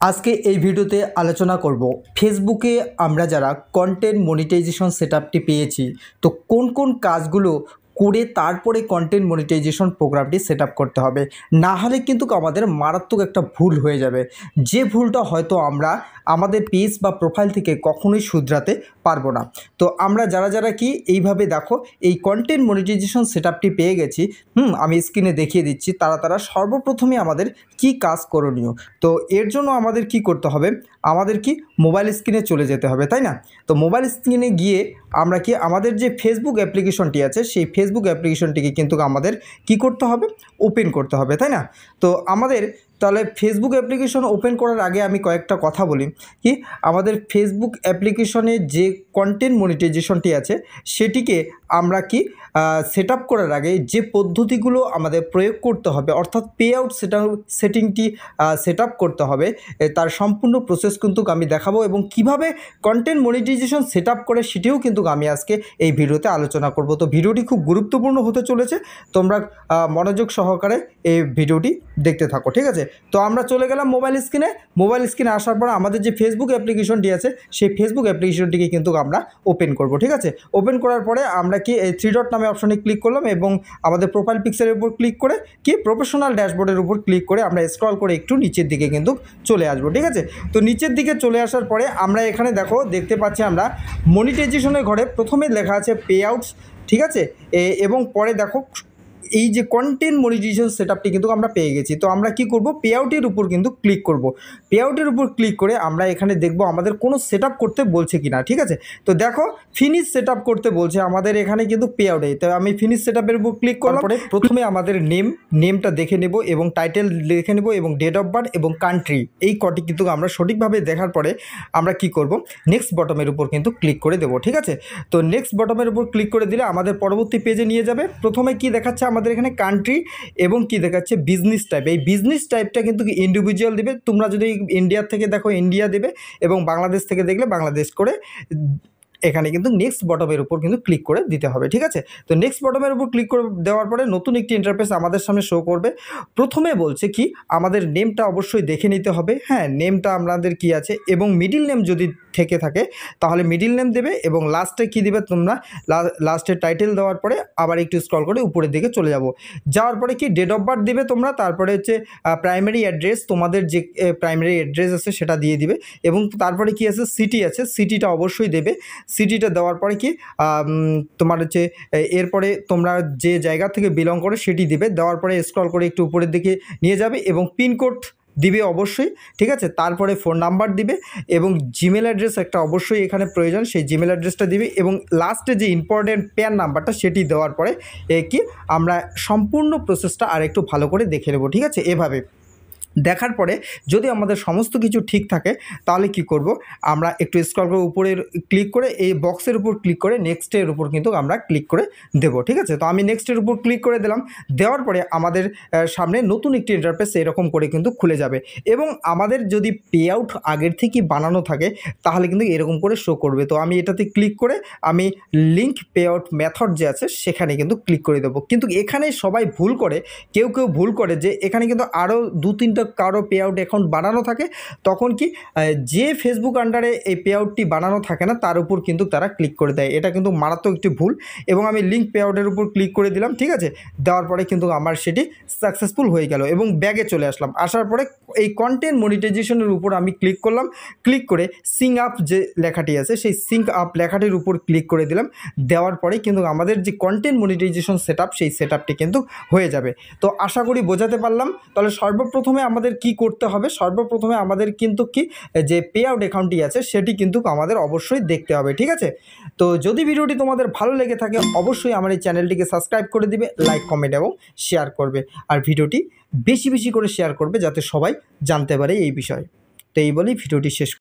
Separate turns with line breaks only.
আজকে এই ভিডিওতে আলোচনা করব ফেসবুকে আমরা যারা কন্টেন্ট মনিটাইজেশন সেটআপটি পেয়েছি তো কোন কোন কাজগুলো করে তারপরে কন্টেন্ট মনিটাইজেশন প্রোগ্রামটি সেটআপ করতে হবে। না হলে কিন্তু আমাদের মারাত্মক একটা ভুল হয়ে যাবে, যে ভুলটা হয়তো আমরা আমাদের পেজ বা প্রোফাইল থেকে কখনোই শুধরাতে পারবো না। তো আমরা যারা যারা কি এইভাবে দেখো এই কন্টেন্ট মনিটাইজেশন সেটআপটি পেয়ে গেছি, আমি স্ক্রিনে দেখিয়ে দিচ্ছি তারা সর্বপ্রথমে আমাদের কি কাজ করণীয়। তো এর জন্য আমাদের কি করতে হবে, আমাদের কি মোবাইল স্ক্রিনে চলে যেতে হবে, তাই না? তো মোবাইল স্ক্রিনে গিয়ে আমরা কি আমাদের যে ফেসবুক অ্যাপ্লিকেশনটি আছে সেই ফেসবুক অ্যাপ্লিকেশনটিকে কিন্তু আমাদের কি করতে হবে, ওপেন করতে হবে, তাই না? তো আমাদের তাহলে ফেসবুক অ্যাপ্লিকেশন ওপেন করার আগে আমি কয়েকটা কথা বলি কি, আমাদের ফেসবুক অ্যাপ্লিকেশনে যে কন্টেন্ট মনিটাইজেশনটি আছে সেটিকে আমরা কি সেট আপ করার আগে যে পদ্ধতিগুলো আমাদের প্রয়োগ করতে হবে, অর্থাৎ পে আউট সেটিংটি সেট আপ করতে হবে, তার সম্পূর্ণ প্রসেস কিন্তু আমি দেখাবো এবং কিভাবে কন্টেন্ট মনিটাইজেশন সেট আপ করে সেটিও কিন্তু আমি আজকে এই ভিডিওতে আলোচনা করব। তো ভিডিওটি খুব গুরুত্বপূর্ণ হতে চলেছে, তোমরা মনোযোগ সহকারে এই ভিডিওটি দেখতে থাকো, ঠিক আছে? তো আমরা চলে গেলাম মোবাইল স্ক্রিনে আসার পর আমাদের যে ফেসবুক অ্যাপ্লিকেশনটি আছে সেই ফেসবুক অ্যাপ্লিকেশনটিকে কিন্তু আমরা ওপেন করব, ঠিক আছে? ওপেন করার পরে আমরা কি এই থ্রি ডট নামে অপশনে ক্লিক করলাম এবং আমাদের প্রোফাইল পিকচারের উপর ক্লিক করে কি প্রফেশনাল ড্যাশবোর্ডের উপর ক্লিক করে আমরা স্ক্রল করে একটু নিচের দিকে কিন্তু চলে আসবো, ঠিক আছে? তো নিচের দিকে চলে আসার পরে আমরা এখানে দেখতে পাচ্ছি আমরা মনিটাইজেশনের ঘরে প্রথমে লেখা আছে পে আউটস, ঠিক আছে? এবং পরে দেখো এই যে কন্টেন্ট মনিটাইজেশন সেটআপটি কিন্তু আমরা পেয়ে গেছি। তো আমরা কি করব, পে আউটের উপর কিন্তু ক্লিক করব। পে আউটের উপর ক্লিক করে আমরা এখানে দেখব আমাদের কোনো সেটআপ করতে বলছে কিনা, ঠিক আছে? তো দেখো ফিনিশ সেটআপ করতে বলছে আমাদের এখানে কিন্তু পে আউটে। তো আমি ফিনিশ সেটআপের উপর ক্লিক করার পরে প্রথমে আমাদের নেমটা দেখে নেব এবং টাইটেল দেখে নেব এবং ডেট অফ বার্থ এবং কান্ট্রি, এই কটি কিন্তু আমরা সঠিকভাবে দেখার পরে আমরা কি করব, নেক্সট বটমের উপর কিন্তু ক্লিক করে দেব, ঠিক আছে? তো নেক্সট বটমের উপর ক্লিক করে দিলে আমাদের পরবর্তী পেজে নিয়ে যাবে। প্রথমে কি দেখাচ্ছে আমাদের এখানে কান্ট্রি এবং কি দেখাচ্ছে বিজনেস টাইপ। এই বিজনেস টাইপটা কিন্তু ইন্ডিভিজুয়াল দিবে, তোমরা যদি ইন্ডিয়ার থেকে দেখো ইন্ডিয়া দেবে এবং বাংলাদেশ থেকে দেখলে বাংলাদেশ করে এখানে কিন্তু নেক্সট বটমের উপর কিন্তু ক্লিক করে দিতে হবে, ঠিক আছে? তো নেক্সট বটমের উপর ক্লিক করে দেওয়ার পরে নতুন একটি ইন্টারফেস আমাদের সামনে শো করবে। প্রথমে বলছে কি আমাদের নেমটা অবশ্যই দেখে নিতে হবে, হ্যাঁ নেমটা আমাদের কি আছে এবং মিডিল নেম যদি থেকে থাকে তাহলে মিডিল নেম দেবে এবং লাস্টে কি দিবে তোমরা, লাস্টে টাইটেল দেওয়ার পরে আবার একটু স্ক্রল করে উপরের দিকে চলে যাওয়ার পরে কি ডেট অফ বার্থ দিবে তোমরা, তারপরে হচ্ছে প্রাইমারি অ্যাড্রেস, তোমাদের যে প্রাইমারি অ্যাড্রেস আছে সেটা দিয়ে দিবে এবং তারপরে কি আছে সিটি আছে, সিটিটা অবশ্যই দেবে। সিটিটা দেওয়ার পরে কি তোমার হচ্ছে এরপরে তোমরা যে জায়গা থেকে বিলং করে সেটি দিবে, দেওয়ার পরে স্ক্রল করে একটু উপরের দিকে নিয়ে যাবে এবং পিনকোড দিবে অবশ্যই, ঠিক আছে? তারপরে ফোন নাম্বার দিবে এবং জিমেল অ্যাড্রেস একটা অবশ্যই এখানে প্রয়োজন, সেই জিমেল অ্যাড্রেসটা দিবে এবং লাস্টে যে ইম্পর্টেন্ট প্যান নাম্বারটা সেটি দেওয়ার পরে কি আমরা সম্পূর্ণ প্রসেসটা আর একটু ভালো করে দেখে নেব, ঠিক আছে? এভাবে দেখার পরে যদি আমাদের সমস্ত কিছু ঠিক থাকে তাহলে কি করব, আমরা একটু স্ক্রল করে উপরে ক্লিক করে এই বক্সের উপর ক্লিক করে নেক্সটের উপর কিন্তু আমরা ক্লিক করে দেব, ঠিক আছে? তো আমি নেক্সটের উপর ক্লিক করে দিলাম, দেওয়ার পরে আমাদের সামনে নতুন একটি ইন্টারফেস এরকম করে কিন্তু খুলে যাবে এবং আমাদের যদি পে আউট আগের থেকেই বানানো থাকে তাহলে কিন্তু এরকম করে শো করবে। তো আমি এটাতে ক্লিক করে আমি লিঙ্ক পে আউট মেথড যে আছে সেখানে কিন্তু ক্লিক করে দেবো। কিন্তু এখানে সবাই ভুল করে, কেউ ভুল করে যে এখানে কিন্তু আরও 2-3টা কারো পে আউট অ্যাকাউন্ট বানানো থাকে, তখন কি যে ফেসবুক আন্ডারে এই পে আউটটি বানানো থাকে না তার উপর কিন্তু তারা ক্লিক করে দেয়, এটা কিন্তু মারাত্মক একটি ভুল। এবং আমি লিঙ্ক পে আউটের উপর ক্লিক করে দিলাম, ঠিক আছে? দেওয়ার পরে কিন্তু আমার সেটি সাকসেসফুল হয়ে গেল এবং ব্যাগে চলে আসলাম। আসার পরে এই কন্টেন্ট মনিটাইজেশনের উপর আমি ক্লিক করলাম, ক্লিক করে সিঙ্ক আপ যে লেখাটি আছে সেই সিঙ্ক আপ লেখাটির উপর ক্লিক করে দিলাম, দেওয়ার পরে কিন্তু আমাদের যে কন্টেন্ট মনিটাইজেশন সেটআপ সেই সেটআপটি কিন্তু হয়ে যাবে। তো আশা করি বোঝাতে পারলাম। তাহলে সর্বপ্রথমে আমাদের কি করতে হবে, সর্বপ্রথমে আমাদের কিন্তু কি যে পে আউট অ্যাকাউন্টটি আছে সেটি কিন্তু আমাদের অবশ্যই দেখতে হবে, ঠিক আছে? তো যদি ভিডিওটি তোমাদের ভালো লেগে থাকে অবশ্যই আমার এই চ্যানেলটিকে সাবস্ক্রাইব করে দিবে, লাইক কমেন্ট এবং শেয়ার করবে আর ভিডিওটি বেশি বেশি করে শেয়ার করবে যাতে সবাই জানতে পারে এই বিষয়ে। তো এই বলেই ভিডিওটি শেষ